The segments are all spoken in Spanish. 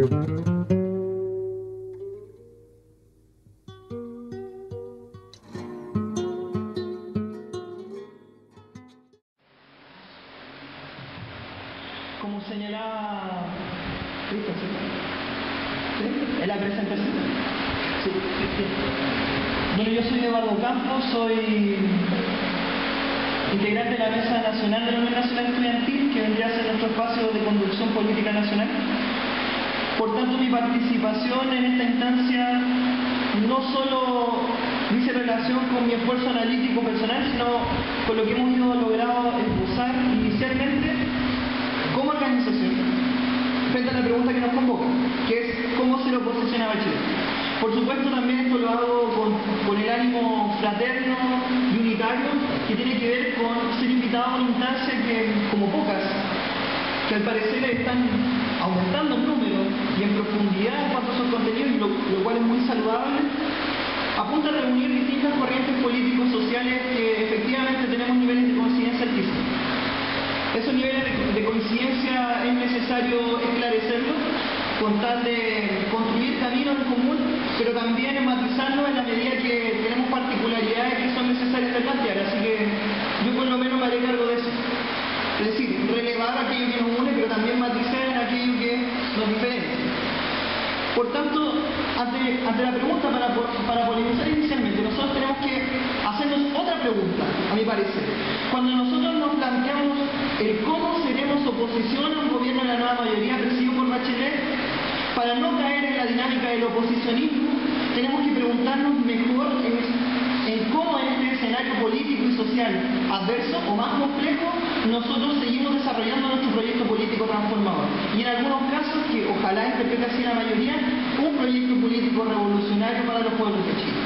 Como señalaba Cristian, ¿sí? ¿En la presentación? Sí. Bueno, yo soy Eduardo Campos, soy integrante de la Mesa Nacional de la Unión Nacional Estudiantil, que vendría a ser nuestro espacio de conducción política nacional. Por tanto, mi participación en esta instancia no solo dice relación con mi esfuerzo analítico personal, sino con lo que hemos logrado esbozar inicialmente como organización frente a la pregunta que nos convoca, que es ¿cómo ser oposición a Bachelet? Por supuesto, también esto lo hago con el ánimo fraterno y unitario que tiene que ver con ser invitado a una instancia que, como pocas, que al parecer están aumentando en número y en profundidad en cuanto a sus contenidos, y lo cual es muy saludable, apunta a reunir distintas corrientes políticos sociales que efectivamente tenemos niveles de coincidencia altísimos. Esos niveles de coincidencia es necesario esclarecerlos con tal de construir caminos en común, pero también matizarlos en la medida que tenemos particularidades que son necesarias de plantear. Así que yo por lo menos me haré cargo de eso. Es decir, relevar aquello que nos une, pero también matizar en aquello que nos diferencia. Por tanto, ante la pregunta para polemizar inicialmente, nosotros tenemos que hacernos otra pregunta, a mi parecer. Cuando nosotros nos planteamos el cómo seremos oposición a un gobierno de la nueva mayoría presidido por Bachelet, para no caer en la dinámica del oposicionismo, tenemos que preguntarnos mejor en cómo en este escenario político y social adverso o más complejo nosotros seguimos desarrollando nuestro proyecto político transformador. Y en algunos casos, que ojalá interprete así la mayoría, un proyecto político revolucionario para los pueblos de Chile.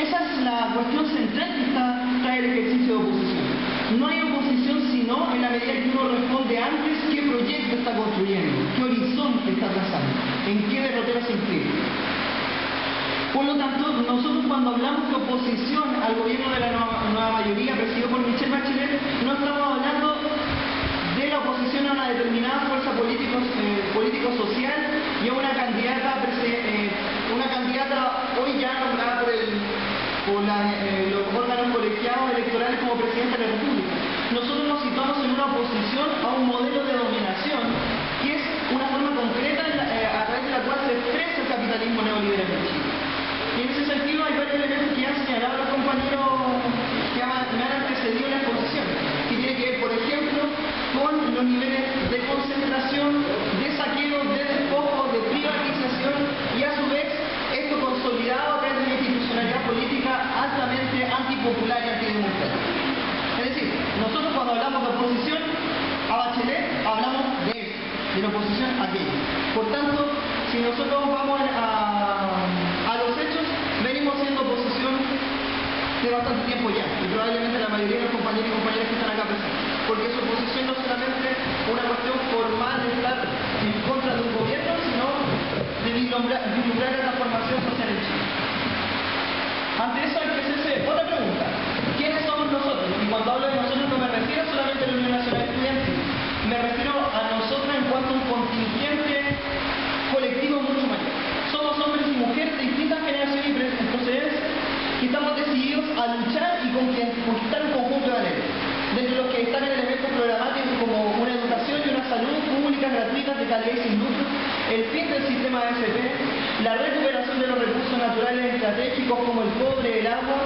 Esa es la cuestión central que trae el ejercicio de oposición. No hay oposición sino en la medida que uno responde antes qué proyecto está construyendo, qué horizonte está trazando, en qué derrotero se inscribe. Por lo tanto, nosotros cuando hablamos de oposición al gobierno de la nueva mayoría presidido por Michelle Bachelet, no estamos hablando de la oposición a una determinada fuerza político-social y a una candidata hoy ya nombrada por los órganos colegiados electorales como presidenta de la República. Nosotros nos situamos en una oposición a un modelo de dominación que es una forma concreta a través de la cual se expresa el capitalismo neoliberal en Chile. Y en ese sentido hay varios elementos que han señalado los compañeros que me han antecedido en la exposición, que tiene que ver, por ejemplo, con los niveles de concentración, de saqueo, de despojo, de privatización y a su vez esto consolidado a través de una institucionalidad política altamente antipopular y antidemocrática. Es decir, nosotros cuando hablamos de oposición a Bachelet, hablamos de eso, de la oposición a aquello. Por tanto, si nosotros vamos a los hechos, venimos siendo oposición de bastante tiempo ya, y probablemente la mayoría de los compañeros y compañeras que están acá presentes, porque su oposición no es solamente una cuestión formal de estar en contra de un gobierno, sino de vislumbrar la transformación social en Chile. Ante eso hay que hacerse otra pregunta: ¿quiénes somos nosotros? Y cuando hablo de nosotros no me refiero solamente a la Unión Nacional Estudiantil, me refiero a nosotros en cuanto a un contingente colectivo mucho mayor. Somos hombres y mujeres de distintas generaciones y procedencias que estamos decididos a luchar y conquistar un conjunto de anhelos, dentro de los que están elementos programáticos como una educación y una salud públicas gratuitas de calidad y sin lucro, el fin del sistema AFP, la recuperación de los recursos naturales estratégicos como el cobre, el agua,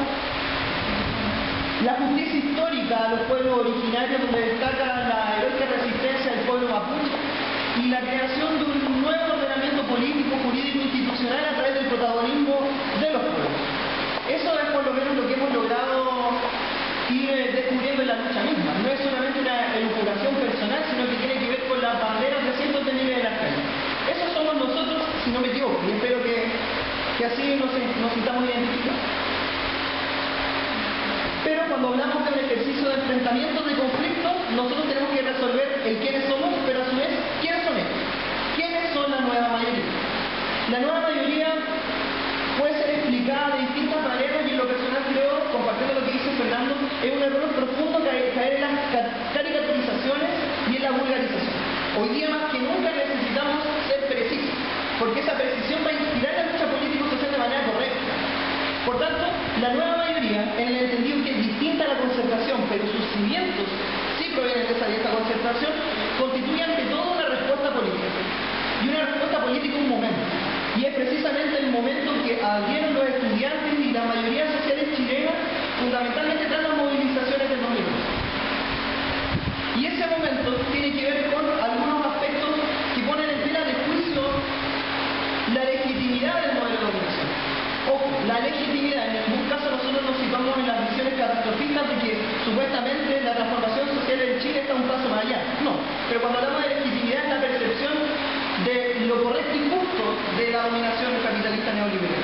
la justicia histórica a los pueblos originarios, donde destaca la heroica resistencia del pueblo mapuche, y la creación de un nuevo ordenamiento político, jurídico e institucional a través del protagonismo de los pueblos. Eso es por lo menos lo que hemos logrado ir descubriendo en la lucha misma. No es solamente una elucubración personal, sino que tiene que ver con las banderas de cientos de miles de las calles. Esos somos nosotros, si no me equivoco, y espero que así nos sintamos identificados. Pero cuando hablamos de un ejercicio de enfrentamiento de conflictos, nosotros tenemos que resolver el quiénes somos, pero a su vez, ¿quiénes son ellos? ¿Quiénes son la nueva mayoría? La nueva mayoría puede ser explicada de distintas maneras y en lo personal creo, compartiendo lo que dice Fernando, es un error profundo caer en las caricaturizaciones y en la vulgarización. Hoy día más que que nunca necesitamos ser precisos, porque esa precisión va a inspirar la lucha político-social de manera correcta. Por tanto, la nueva mayoría, en el entendido que es distinta a la concertación, pero sus cimientos sí provienen de esa vieja concertación, constituye ante todo una respuesta política. Y una respuesta política un momento. Y es precisamente el momento que abrieron los estudiantes y la mayoría sociales chilenas, fundamentalmente tras las movilizaciones del 2011. Y ese momento tiene que ver con algunos aspectos que ponen en tela de juicio la legitimidad del modelo de dominación. Ojo, la legitimidad, en ningún caso nosotros nos situamos en las visiones catastrofistas de que supuestamente la transformación social en Chile está un paso más allá. No, pero cuando hablamos de legitimidad es la percepción de lo correcto y justo de la dominación capitalista neoliberal.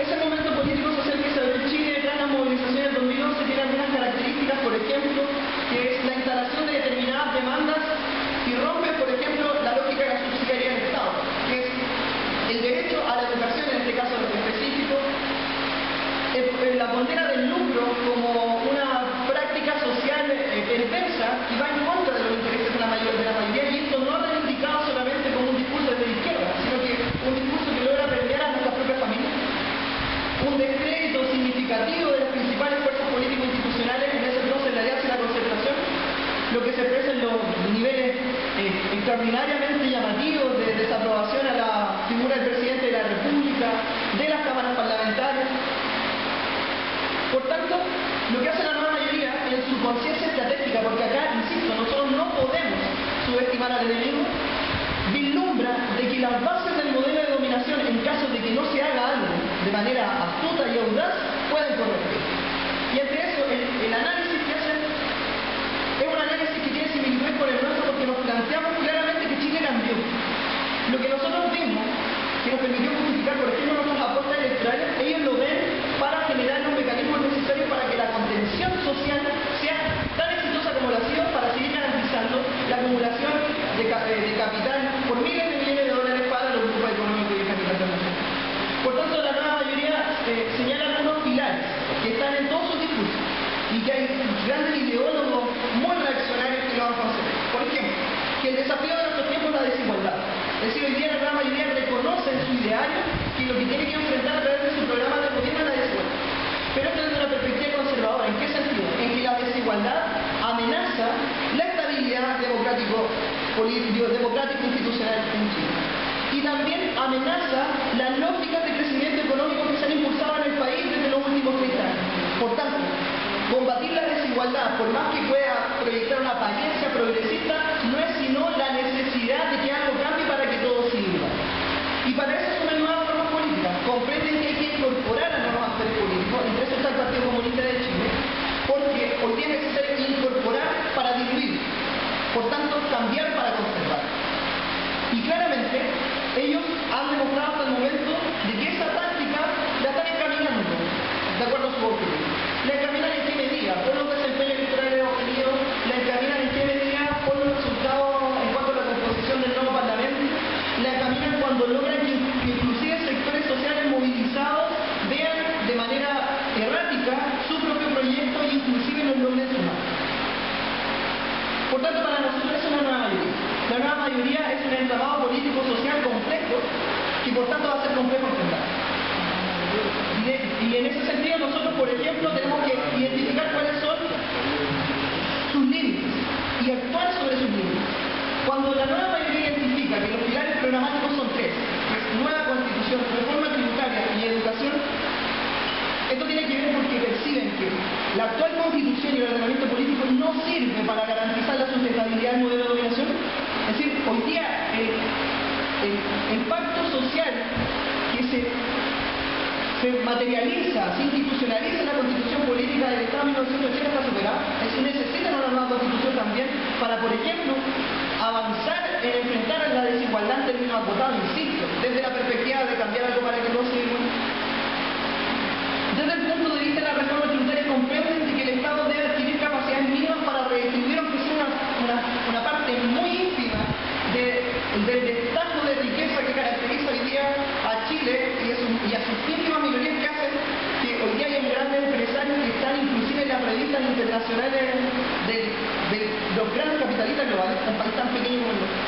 Ese momento político-social que se abrió en Chile tras las movilizaciones del 2011 tiene algunas características, por ejemplo, que es la instalación de determinadas demandas y rompe, por ejemplo, la lógica de la subsidiariedad del Estado, que es el derecho a la educación, en este caso específico, la condena del lucro como una práctica social perversa y va en contra de los intereses de la mayoría, y esto no reivindicado solamente como un discurso de la izquierda, sino que un discurso que logra permear a nuestras propias familias. Un descrédito significativo de las principales fuerzas político-institucionales, en ese entonces la alianza y la concertación, lo que se expresa en los niveles extraordinariamente llamativos de desaprobación a la figura del presidente de la República, de las cámaras parlamentarias. Por tanto, lo que hace la nueva mayoría en su conciencia estratégica, porque acá, insisto, nosotros no podemos subestimar al enemigo, vislumbra de que las bases del modelo de dominación, en caso de que no se haga algo de manera astuta y audaz, pueden corregir. Y entre eso, el análisis que hacen es un análisis que tiene similitudes con el nuestro, porque nos planteamos claramente que Chile cambió. Lo que nosotros vimos, que nos permitió justificar, por ejemplo, nuestros aportes electorales, ellos lo ven para generar los mecanismos necesarios para que la contención social sea tan exitosa como lo ha sido, para seguir garantizando la acumulación de capital por miles de millones de dólares para los grupos económicos y de capital internacional. Por tanto, la nueva mayoría señala algunos pilares que están en todos sus discursos y que hay grandes ideólogos muy reaccionarios que lo van a conocer. Por ejemplo, que el desafío de nuestros tiempos es la desigualdad. Es decir, hoy día la nueva mayoría reconoce en su ideario que lo que tiene que enfrentar a través de su programa de gobierno es la desigualdad. Pero esto desde una perspectiva conservadora. ¿En qué sentido? En que la desigualdad amenaza la estabilidad democrático-institucional en Chile. Y también amenaza las lógicas de crecimiento económico que se han impulsado en el país desde los últimos 30 años. Por tanto, combatir la desigualdad, por más que pueda proyectar una apariencia progresista, no es sino la necesidad de que algo cambie para que todo sirva. Y para eso son las nuevas formas políticas. Comprenden que hay que incorporar a nuevos actores políticos, entre eso está el Partido Comunista de Chile, porque hoy día es necesario incorporar para diluir, por tanto cambiar para conservar. Y claramente ellos han demostrado hasta el momento de que esa táctica la están encaminando de acuerdo a su objetivo. La encaminan en qué medida, por los desempeños electorales obtenidos, la encaminan en qué medida, por los resultados en cuanto a la composición del nuevo Parlamento, la encaminan cuando logran que inclusive sectores sociales movilizados vean de manera errática su propio proyecto e inclusive los logren sumar. Por tanto, para nosotros es una nueva mayoría. La nueva mayoría es un entramado político-social complejo que por tanto va a ser complejo enfrentar. Y en ese sentido nosotros, por ejemplo, tenemos que identificar cuáles son sus límites y actuar sobre sus límites. Cuando la nueva mayoría identifica que los pilares programáticos son tres, que es nueva constitución, reforma tributaria y educación, esto tiene que ver porque perciben que la actual constitución y el ordenamiento político no sirve para garantizar la sustentabilidad del modelo de dominación. Es decir, hoy día el pacto social que se materializa, se institucionaliza en la constitución política del Estado de 1980 está superada. Es decir, necesitan una nueva constitución también para, por ejemplo, avanzar en enfrentar la desigualdad en términos acotados, insisto, desde la perspectiva de cambiar algo para que no se igual. Desde el punto de vista de la reforma tributaria, comprenden de que el Estado debe adquirir capacidades mínimas para redistribuir, aunque sea una parte muy ínfima del destajo de riqueza que caracteriza hoy día a Chile y a sus ínfimas minorías que hacen que hoy día hay grandes empresarios que están inclusive en las revistas internacionales de los grandes capitalistas globales, un país tan pequeño como el nuestro.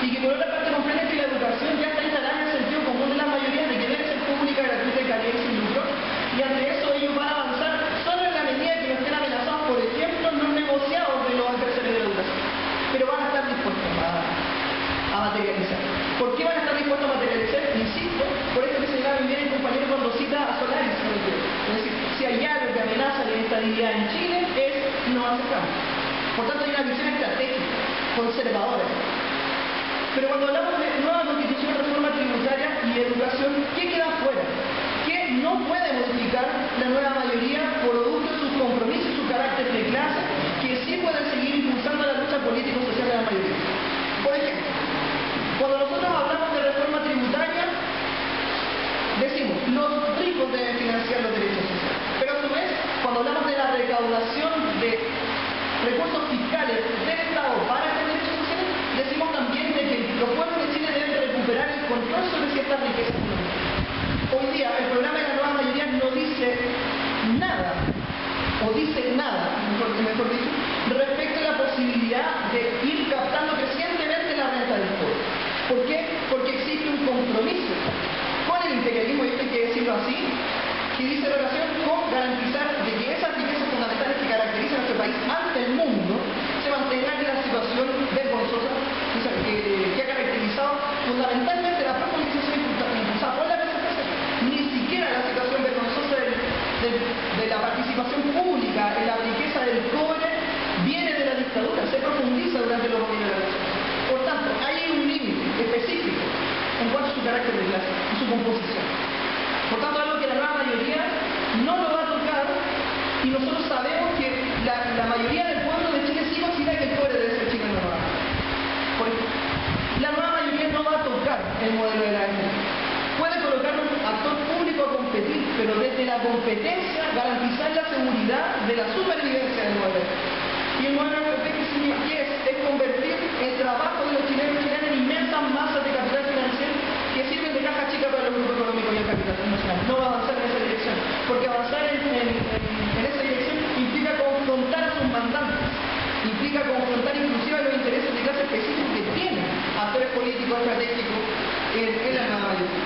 Y que por otra parte comprenden que la educación ya está instalada en el sentido común de la mayoría de que debe ser pública, gratuita, de calidad y sin lucro. Y ante eso ellos van a avanzar solo en la medida que no estén amenazados, por ejemplo, no negociados de los adversarios de la educación. Pero van a estar dispuestos a materializar. ¿Por qué van a estar dispuestos a materializar? Insisto, por esto que señalaba bien el compañero cuando cita a Solaris. Es decir, si hay algo que amenaza la inestabilidad en Chile es no hacer cambio. Por tanto hay una visión estratégica, conservadora. Pero cuando hablamos de nueva constitución, reforma tributaria y educación, ¿qué queda fuera? ¿Qué no puede modificar la nueva mayoría producto de sus compromisos y su carácter de clase, que sí pueden seguir impulsando la lucha político-social de la mayoría? Por ejemplo, cuando nosotros hablamos de reforma tributaria, decimos, los ricos deben financiar los derechos sociales. Pero a su vez, cuando hablamos de la recaudación de recursos fiscales del Estado para estos derechos sociales, decimos también de que los pueblos de Chile deben recuperar el control sobre ciertas riquezas económicas. Hoy día, el programa de la nueva mayoría no dice nada, o dice nada, mejor dicho, respecto a la posibilidad de ir captando crecientemente la renta del pueblo. ¿Por qué? Porque existe un compromiso con el imperialismo, y esto hay que decirlo así, que dice relación con garantizar de que esas riquezas fundamentales que caracterizan a nuestro país ante el mundo se mantengan en la situación vergonzosa que ha caracterizado fundamentalmente la profundización impulsada por la PSPC. Ni siquiera la situación vergonzosa de la participación pública en la riqueza del cobre viene de la dictadura, se profundiza durante los gobiernos de la nación. Por tanto, hay un límite específico en cuanto a su carácter de clase y su composición. Por tanto, algo que la nueva mayoría no lo va a tocar, y nosotros sabemos que la mayoría del pueblo de Chile sí considera que el cobre debe ser chileno nuevamente. Por ejemplo, la nueva mayoría no va a tocar el modelo de la energía. Puede colocar un actor público a competir, pero desde la competencia garantizar la seguridad de la supervivencia del modelo. Y el modelo que es convertir el trabajo de los chilenos y chilenas en inmensas masas de capital financiero que sirven de caja chica para los grupos económicos y el capital nacional. No va a avanzar en esa dirección, porque avanzar en esa dirección implica confrontar a sus mandantes, implica confrontar inclusive a los intereses de clase específicos que tienen actores políticos estratégicos en la nueva mayoría.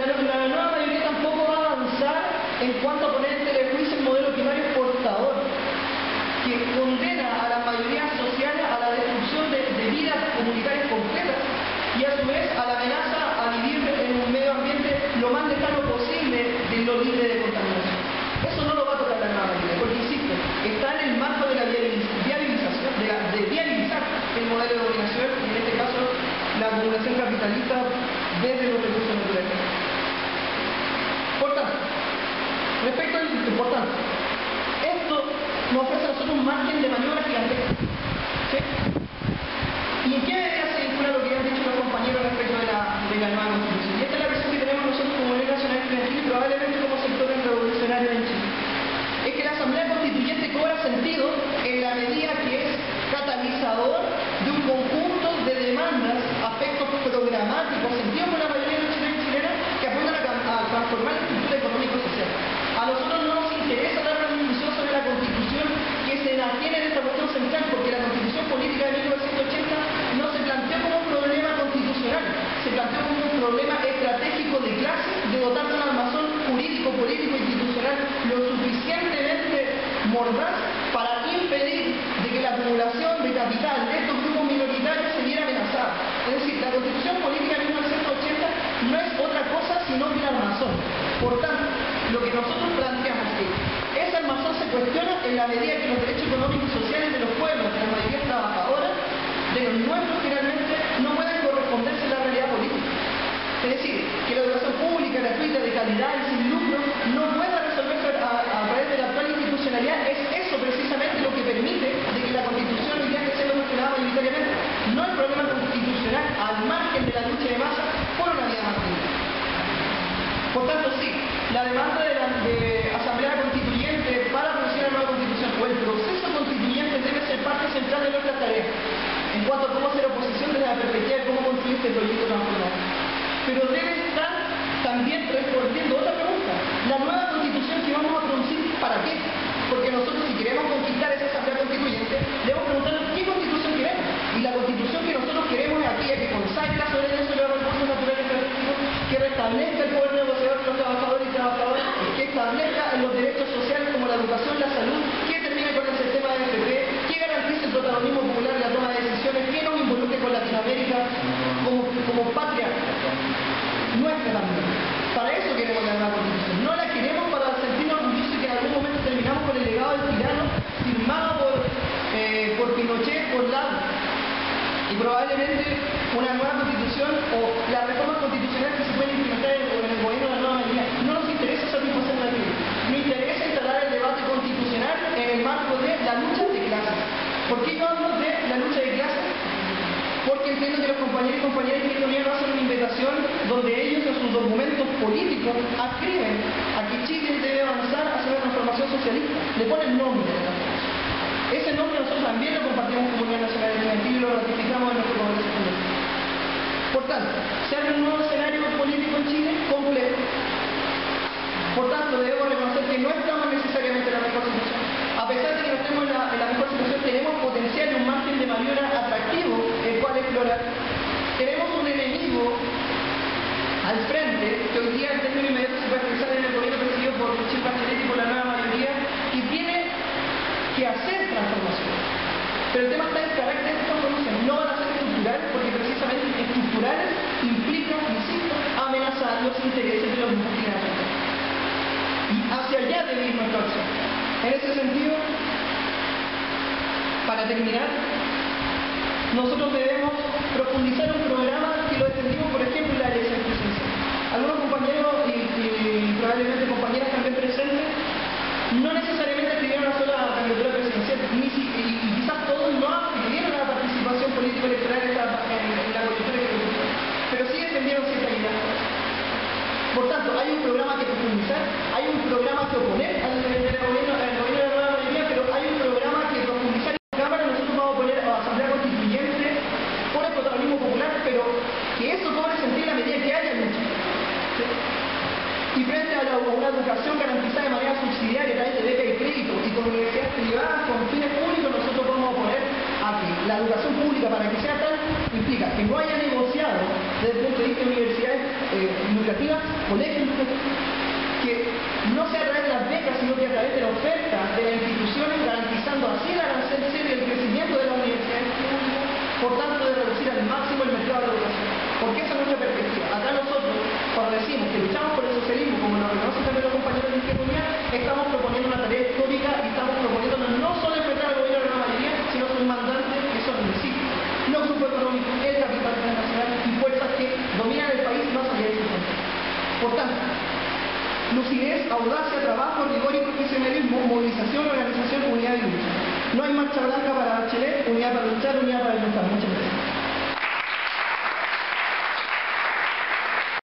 La nueva mayoría tampoco va a avanzar en cuanto a poner en telejuicio el modelo primario exportador, que condena a las mayorías sociales a la destrucción de vidas comunitarias completas y a su vez a la amenaza a vivir en un medio ambiente lo más lejano posible de lo libre de contaminación. Eso no lo va a tocar la nueva mayoría, porque insisto, está en el marco de la viabilización, de viabilizar el modelo de dominación, y en este caso la acumulación capitalista desde los recursos naturales. Por tanto, respecto al importante, esto nos ofrece a nosotros un margen de maniobra gigantesco. ¿Sí? ¿Y en qué medida se vincula lo que han dicho los compañeros respecto de la nueva constitución? Y esta es la versión que tenemos nosotros como Unión Nacional Estudiantil y probablemente como sector revolucionario en Chile. Es que la Asamblea Constituyente cobra sentido en la medida que es catalizador de un conjunto de demandas, aspectos programáticos, sentidos por la mayoría de los chilenos y chilenas que apuntan a transformar la estructura económico-social. A nosotros no nos interesa dar una discusión sobre la Constitución que se mantiene en esta cuestión central, porque la Constitución Política de 1980 no se planteó como un problema constitucional, se planteó como un problema estratégico de clase, de dotar de un armazón jurídico, político, institucional lo suficientemente mordaz para impedir de que la acumulación de capital de estos grupos minoritarios se viera amenazada. Es decir, la Constitución Política de 1980 no es otra cosa sino que el armazón. Por tanto, lo que nosotros planteamos es que ese armazón se cuestiona en la medida que los derechos económicos y sociales de los pueblos, de las mayorías trabajadoras, de los nuestros finalmente, no pueden corresponderse a la realidad política. Es decir, que la educación pública, gratuita, de calidad y sin lucro no pueda resolverse a través de la actual institucionalidad. Es eso precisamente lo que permite de que la Constitución hoy día esté siendo cuestionada mayoritariamente. No el problema constitucional al margen de la lucha de masa por una vida más digna. Por tanto, sí, la demanda de Asamblea Constituyente para producir una nueva Constitución o el proceso constituyente debe ser parte central de nuestra tarea en cuanto a cómo hacer oposición desde la perspectiva de cómo construir este proyecto transformador. Pero debe estar también respondiendo otra pregunta: la nueva Constitución que vamos a producir, ¿para qué? Porque nosotros, si queremos conquistar esa asamblea constituyente, debemos preguntarnos qué constitución queremos. Y la constitución que nosotros queremos es aquella que consagre la soberanía sobre los recursos naturales y geográficos, que restablezca el poder negociador de los trabajadores y trabajadoras, que establezca los derechos sociales como la educación, la salud, que termine con el sistema de AFP, que garantice el protagonismo popular en la toma de decisiones, que nos involucre con Latinoamérica como patria nuestra también. Para eso queremos la nueva constitución. No la queremos para sentirnos orgullosos y que en algún momento terminamos con el legado del tirano firmado por Pinochet, por Lago. Y probablemente una nueva constitución o las reformas constitucionales que se pueden implementar en el gobierno de la nueva mayoría. No nos interesa satisfacer la ley. Nos interesa instalar el debate constitucional en el marco de la lucha de clases. ¿Por qué yo hablo de la lucha de clases? Porque entiendo que los compañeros y compañeras de Economía no hacen una invitación donde ellos en sus documentos políticos adscriben a que Chile debe avanzar hacia una transformación socialista. Le ponen nombre a la transformación. Ese nombre nosotros también lo compartimos como Unidad Nacional Estudiantil y lo ratificamos en nuestro Congreso Estudiantil. Por tanto, se abre un nuevo escenario político en Chile complejo. Por tanto, debemos reconocer que no estamos necesariamente en la mejor situación. A pesar de que no estemos en la mejor situación, tenemos potencial y un margen de maniobra atractivo el cual explorar. Tenemos un enemigo al frente que hoy día en términos inmediatos se puede expresar en el gobierno presidido por Michelle Bachelet y por la nueva mayoría, y tiene que hacer transformación. Pero el tema está en el carácter de esta transformación. No van a ser estructurales porque precisamente estructurales implican, insisto, amenazar los intereses de los grupos criminales. Y hacia allá debe ir nuestra acción. En ese sentido, para terminar, nosotros debemos profundizar un programa que lo defendimos, por ejemplo, en la elección presidencial. Algunos compañeros y probablemente compañeras también presentes no necesariamente escribieron una sola candidatura presidencial y quizás todos no escribieron la participación político-electoral en la coyuntura que tuvieron, pero sí defendieron ciertas ideas. Por tanto, hay un programa que profundizar, hay un programa que oponer al gobierno de la nueva mayoría, pero hay un programa que profundizar en la Cámara. Nosotros vamos a poner a la Asamblea Constituyente por el protagonismo popular, pero que eso cobre sentido a la medida que haya lucha. ¿Sí? Y frente a una educación garantizada de manera subsidiaria a través de beca y crédito y con universidades privadas con fines públicos, nosotros vamos a poner a que la educación pública, para que sea tal, implica que no haya negociado desde el punto de vista de universidades lucrativas, colegios lucrativos, que no sea a través de las becas, sino que a través de la oferta de las instituciones, garantizando así el arancel cero y el crecimiento de las universidades públicas, por tanto de reducir al máximo el mercado de la educación. Porque esa es nuestra perspectiva. Acá nosotros, cuando decimos que luchamos por el socialismo, como lo reconocen también los compañeros de Izquierda, estamos proponiendo una tarea histórica y estamos proponiéndonos no solo enfrentar al gobierno de la mayoría, sino sus mandantes, que son municipios, los grupos económicos, el capital internacional y fuerzas que dominan el país más allá de sus fronteras. Por tanto, lucidez, audacia, trabajo, rigor y profesionalismo, movilización, organización, unidad y lucha. No hay marcha blanca para Bachelet, unidad para luchar, unidad para luchar. Muchas gracias.